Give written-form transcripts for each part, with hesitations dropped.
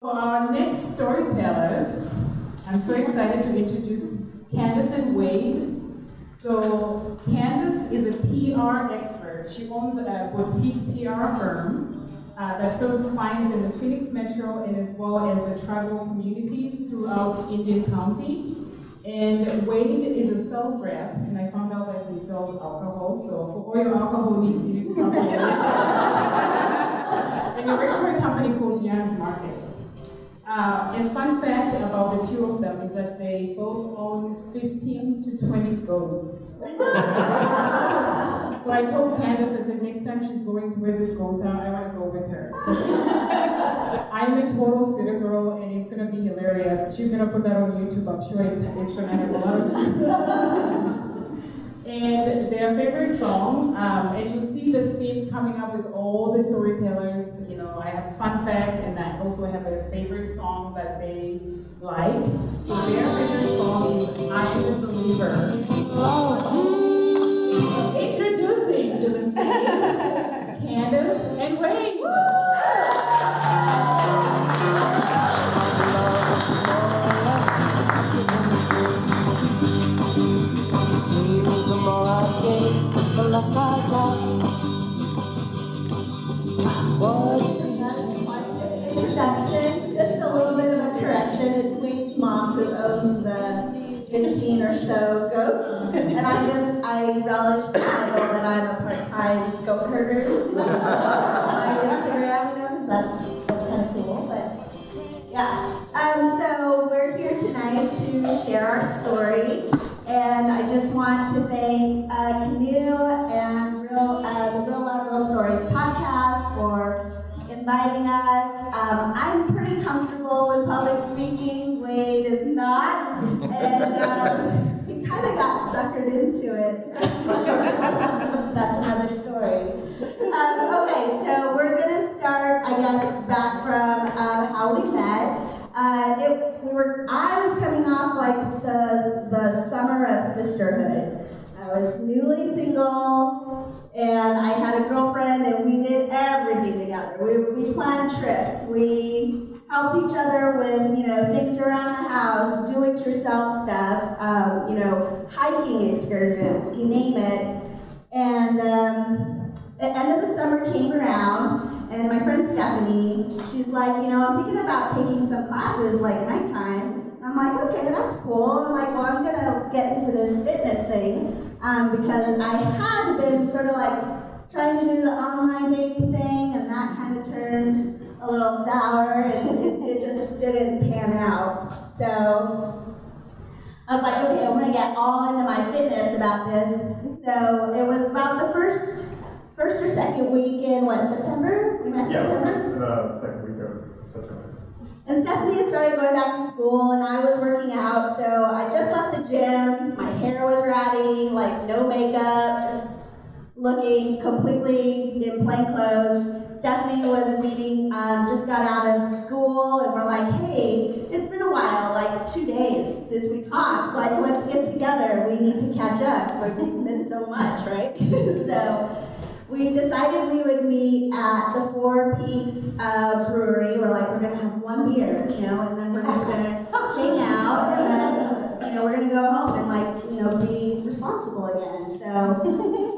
For our next storytellers, I'm so excited to introduce Candace and Wade. So Candace is a PR expert. She owns a boutique PR firm that serves clients in the Phoenix Metro and as well as the tribal communities throughout Indian County. And Wade is a sales rep, and I found out that he sells alcohol. So for all your alcohol needs, you need to come to Wade. And he works for a company called Yams Market. A fun fact about the two of them is that they both own 15 to 20 goats. So I told Candace, I said, next time she's going to wear this goat out, I want to go with her. I'm a total city girl, and it's going to be hilarious. She's going to put that on YouTube. I'm sure it's going to have a lot of views. And their favorite song, and you'll see this theme coming up with all the storytellers. You know, I have a fun fact, and I also have a favorite song that they like. So their favorite song is I Am a Believer. Introducing to the stage, Candace and Wade. Introduction, just a little bit of a correction. It's Wade's mom who owns the 15 or so goats, and I relish the title that I'm a part-time goat herder on my Instagram, you know, because that's kind of cool. But yeah, so we're here tonight to share our story, and I just want to thank Canoe and the Real Love Real Stories podcast for inviting us. I'm pretty comfortable with public speaking. Wade is not, and he kind of got suckered into it. So that's another story. Okay, so we're gonna start, I guess, back from how we met. I was coming off like the summer of sisterhood. I was newly single, and I had a girlfriend, and we did everything together. We planned trips. We helped each other with, you know, things around the house, do-it-yourself stuff, you know, hiking excursions, you name it. And the end of the summer came around, and my friend Stephanie, she's like, you know, I'm thinking about taking some classes like nighttime. I'm like, okay, that's cool. I'm like, well, I'm gonna get into this fitness thing. Because I had been sort of like trying to do the online dating thing, and that kind of turned a little sour, and it just didn't pan out. So I was like, okay, I'm going to get all into my fitness about this. So it was about the first or second week in, September? We met September? The second week of September. And Stephanie had started going back to school, and I was working out, so I just left the gym. My hair was ratty, like no makeup, just looking completely in plain clothes. Stephanie was leaving, just got out of school, and we're like, hey, it's been a while, like 2 days since we talked. Like, let's get together. We need to catch up. Like, we've missed so much, right? So we decided we would meet at the Four Peaks Brewery. We're like, we're going to have one beer, you know, and then we're just going to hang out, and then, you know, we're going to go home and, like, you know, be responsible again. So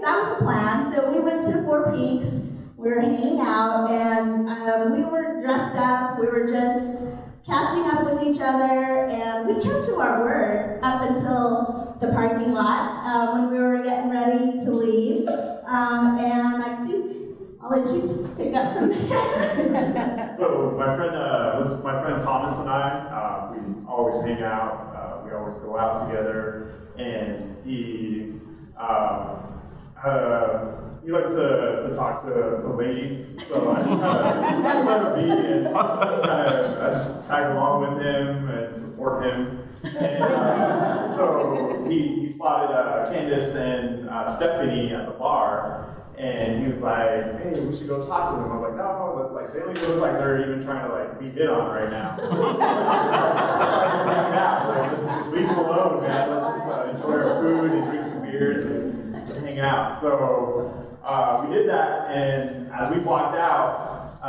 that was the plan. So we went to Four Peaks. We were hanging out, and we were dressed up. We were just catching up with each other, and we kept to our word up until the parking lot when we were getting ready to leave. And I think I'll let you pick up from there. So my friend Thomas and I, we always hang out. We always go out together, and he liked to talk to ladies. So I just kind of let him be, and I just tag along with him and support him. And so he spotted Candace and Stephanie at the bar, and he was like, "Hey, we should go talk to them." I was like, "No, like they don't even look like they're even trying to like be hit on right now. Just hang out, like leave them alone, man. Let's just enjoy our food and drink some beers and just hang out." So we did that, and as we walked out,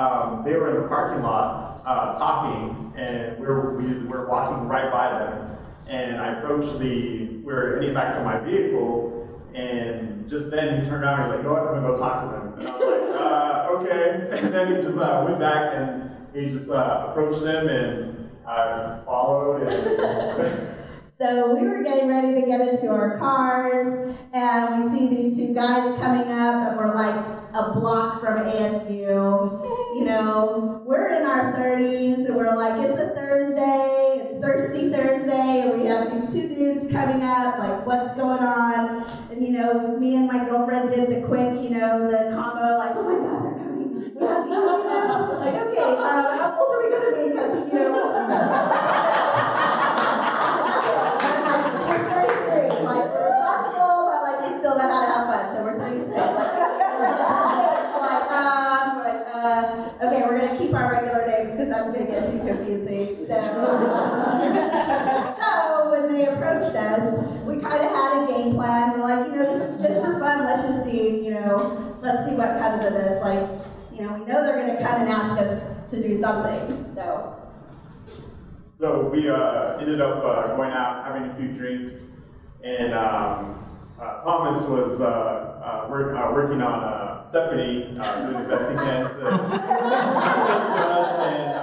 they were in the parking lot talking, and we were walking right by them. And I approached we were heading back to my vehicle, and just then he turned around and he's like, you know what, I'm gonna go talk to them. And I was like, okay. And then he just went back and he just approached them, and I followed. And So we were getting ready to get into our cars, and we see these two guys coming up, and we're like a block from ASU. You know, we're in our 30s, and we're like, it's a Thursday, it's Thirsty Thursday, and we have these two dudes coming up, like, what's going on? And, you know, me and my girlfriend did the quick, you know, the combo, like, oh my God, they're coming. We have to use them now. Like, okay, how old are we going to be? Because, you know, like, we're responsible, but like we still know how to have fun, so we're 33. Okay, we're gonna keep our regular names because that's gonna get too confusing. So when they approached us, we kind of had a game plan. We're like, you know, this is just for fun. Let's just see, you know, let's see what comes of this. Like, you know, we know they're gonna come and ask us to do something. So we ended up going out, having a few drinks, and Thomas was working on Stephanie, doing the best he can to and I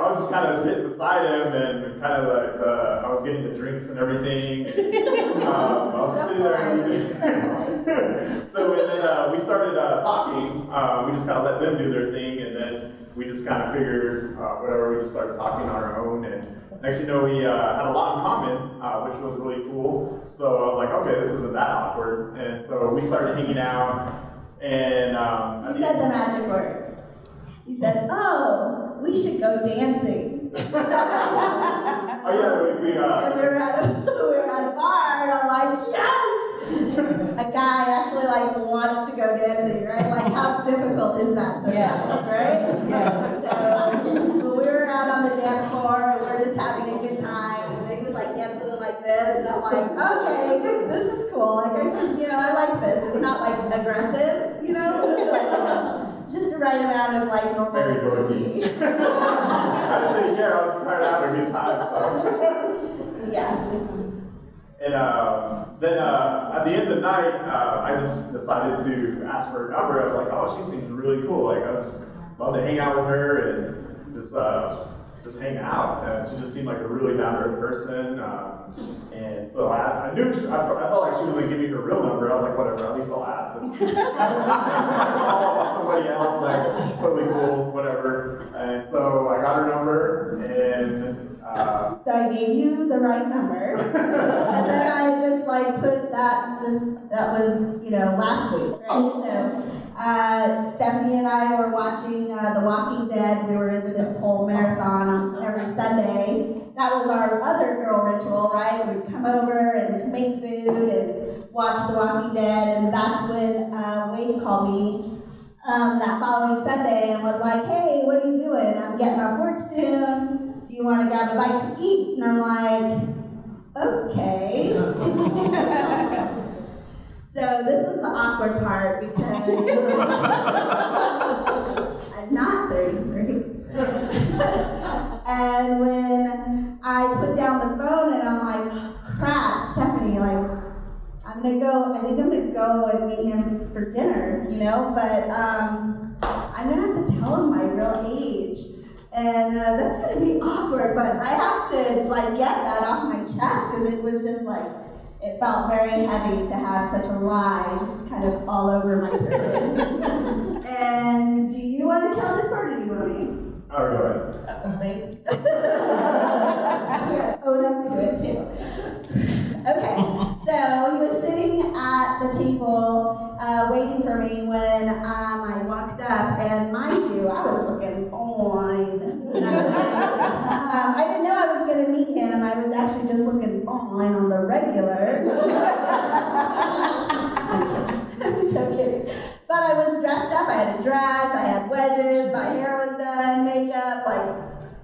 was just kind of sitting beside him, and kind of like I was getting the drinks and everything. And, I was just sitting there. So and then we started talking. We just kind of let them do their thing, and then we just kind of figured whatever. We just started talking on our own, and next thing you know, we had a lot in common, which was really cool. So I was like, okay, this isn't that awkward. And so we started hanging out, and you said the magic words. You said, "Oh, we should go dancing." Oh yeah, we and we were at a bar, and I'm like, yes! A guy actually like wants to go dancing, right? Like, how difficult is that sometimes, right? Yes. So we were out on the dance floor, and we're just having a good time, and he was like dancing like this, and I'm like, okay, this is cool. Like, I like this. It's not like aggressive, you know? It's like just the right amount of like normal. very dorky. I didn't say yeah, I was just trying to have a good time. So. Yeah. And then at the end of the night, I just decided to ask for her number. I was like, oh, she seems really cool. Like, I would just love to hang out with her and just hang out. And she just seemed like a really down-to-earth person. And so I knew, I felt like she was going to give me her real number. I was like, whatever, at least I'll ask. And call somebody else, like, totally cool, whatever. And so I got her number, and so I gave you the right number, and then I just like put that was, you know, last week, right? So Stephanie and I were watching The Walking Dead. We were into this whole marathon on every Sunday. That was our other girl ritual, right? We'd come over and make food and watch The Walking Dead, and that's when Wade called me that following Sunday and was like, hey, what are you doing? I'm getting off work soon. Do you want to grab a bite to eat? And I'm like, okay. So this is the awkward part because I'm not 33. And when I put down the phone and I'm like, crap, Stephanie, like, I think I'm gonna go and meet him for dinner, you know, but I'm gonna have to tell him my real age. And that's gonna be awkward, but I have to like get that off my chest because it was just like, it felt very heavy to have such a lie just kind of all over my person. And do you want to tell this part or do you want me? oh, go ahead. Thanks. Own up to it too. Okay, so he was sitting at the table waiting for me when I walked up, and mind you, I was looking fine. I didn't know I was going to meet him. I was actually just looking fine on the regular. I'm so kidding. But I was dressed up. I had a dress, I had wedges, my hair was done, makeup, like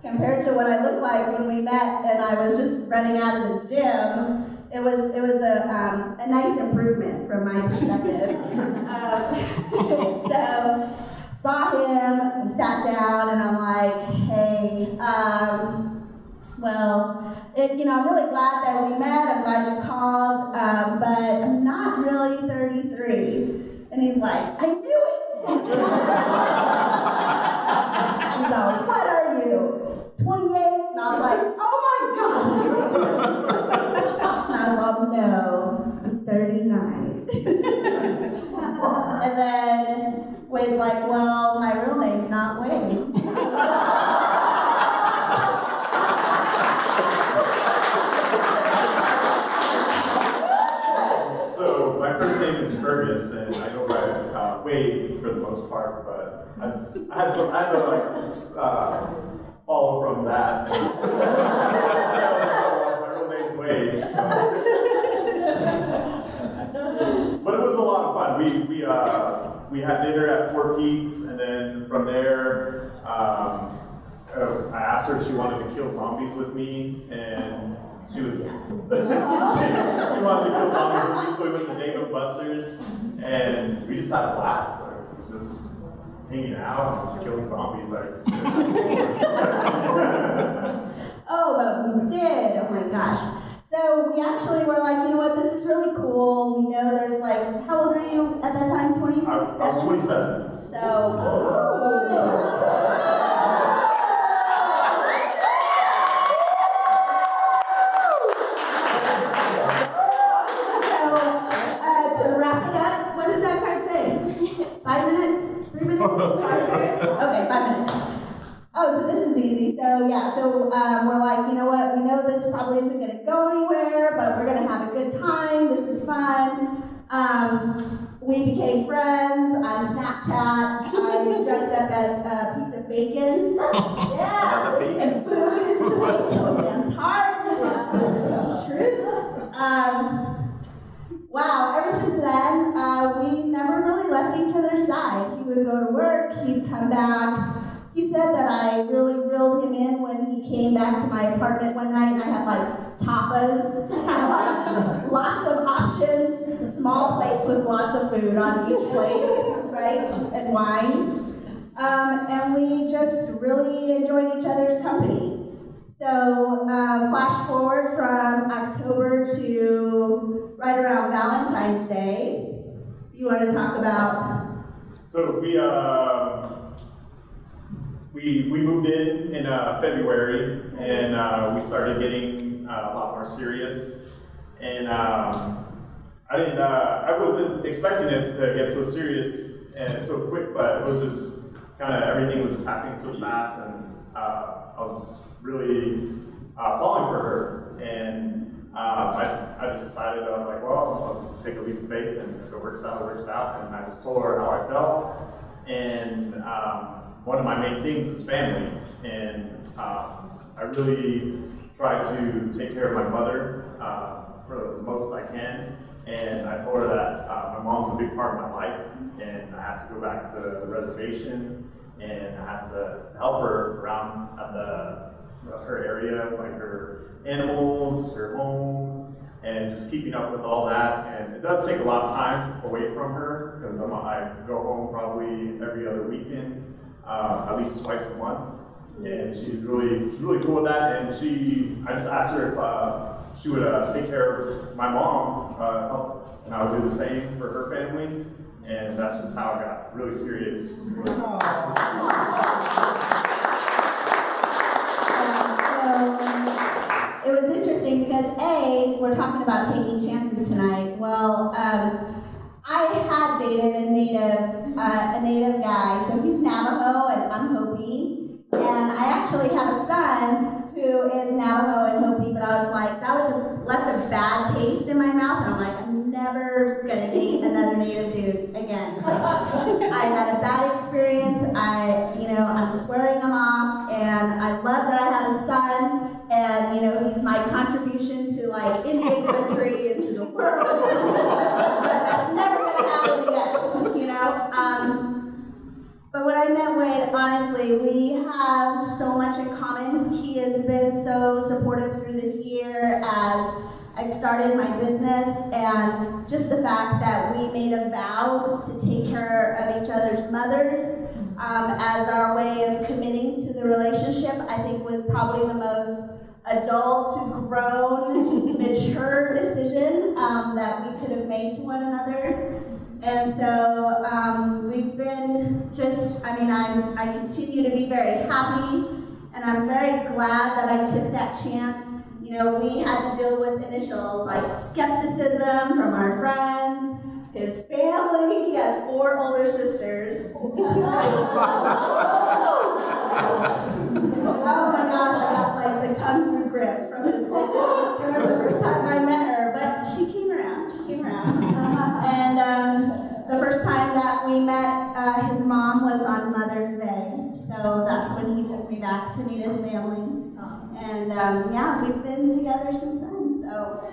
compared to what I looked like when we met and I was just running out of the gym. It was a nice improvement from my perspective. saw him, we sat down, and I'm like, hey, I'm really glad that we met. I'm glad you called, but I'm not really 33. And he's like, I knew it. He's like, what are you? 28? And I was like, oh my God. And I was like, no, I'm 39. And then Wade's like, well, my real name's not Wade. So my first name is Fergus, and I go by Wade for the most part, but I had to follow from that. My real name's Wade. But it was a lot of fun. We had dinner at Four Peaks, and then from there, I asked her if she wanted to kill zombies with me, and she was she wanted to kill zombies with me, so we went to Dave and Buster's, and we just had a blast, just hanging out and killing zombies. Oh, but we did. Oh my gosh. So we actually were like, you know what, this is really cool. We know there's like, how old are you at that time? 27? I was 27. So, to wrap it up, what did that card say? 5 minutes? 3 minutes? Okay, 5 minutes. Oh, so this is easy. So yeah, we're like, you know what, we know this probably isn't going to go anywhere, but we're going to have a good time. This is fun. We became friends on Snapchat. I dressed up as a piece of bacon. Yeah, and food is the way to a man's heart. This is the truth. Wow, ever since then, we never really left each other's side. He would go to work, he'd come back. He said that I really reeled him in when he came back to my apartment one night and I had like tapas, kind of like lots of options, small plates with lots of food on each plate, right, and wine. And we just really enjoyed each other's company. So flash forward from October to right around Valentine's Day. You want to talk about? So we moved in February, and we started getting a lot more serious. And I wasn't expecting it to get so serious and so quick, but it was just kind of everything was just happening so fast, and I was really falling for her. And I just decided, I was like, well, I'll just take a leap of faith, and if it works out, it works out. And I just told her how I felt. And one of my main things is family, and I really try to take care of my mother for the most I can. And I told her that my mom's a big part of my life, and I have to go back to the reservation, and I have to help her around at her area, like her animals, her home, and just keeping up with all that. And it does take a lot of time away from her, because I go home probably every other weekend. At least twice a month, and she's really cool with that. And I just asked her if she would take care of my mom, and I would do the same for her family. And that's just how I got really serious. It was interesting because we're talking about taking chances tonight. Well, I had dated a native guy, so he's Navajo and I'm Hopi, and I actually have a son who is Navajo and Hopi, but I was like, that left a bad taste in my mouth, and I'm like, I'm never gonna date another native dude again. Like, I had a bad experience. I'm swearing him off, and I love that I have a son, and he's my contribution to like Indian country and to the world. But that's never gonna happen again, But when I met Wade, honestly, we have so much in common. He has been so supportive through this year as I started my business, and just the fact that we made a vow to take care of each other's mothers as our way of committing to the relationship, I think was probably the most adult, grown, mature decision that we could have made to one another. And so we've been just, I mean, I continue to be very happy, and I'm very glad that I took that chance. You know, we had to deal with initial skepticism from our friends, his family. He has 4 older sisters. Oh my gosh, I got the kung fu grip from his oldest sister the first time I met her, but she came around. And the first time that we met his mom was on Mother's Day, so that's when he took me back to meet his family. And yeah, we've been together since then, so.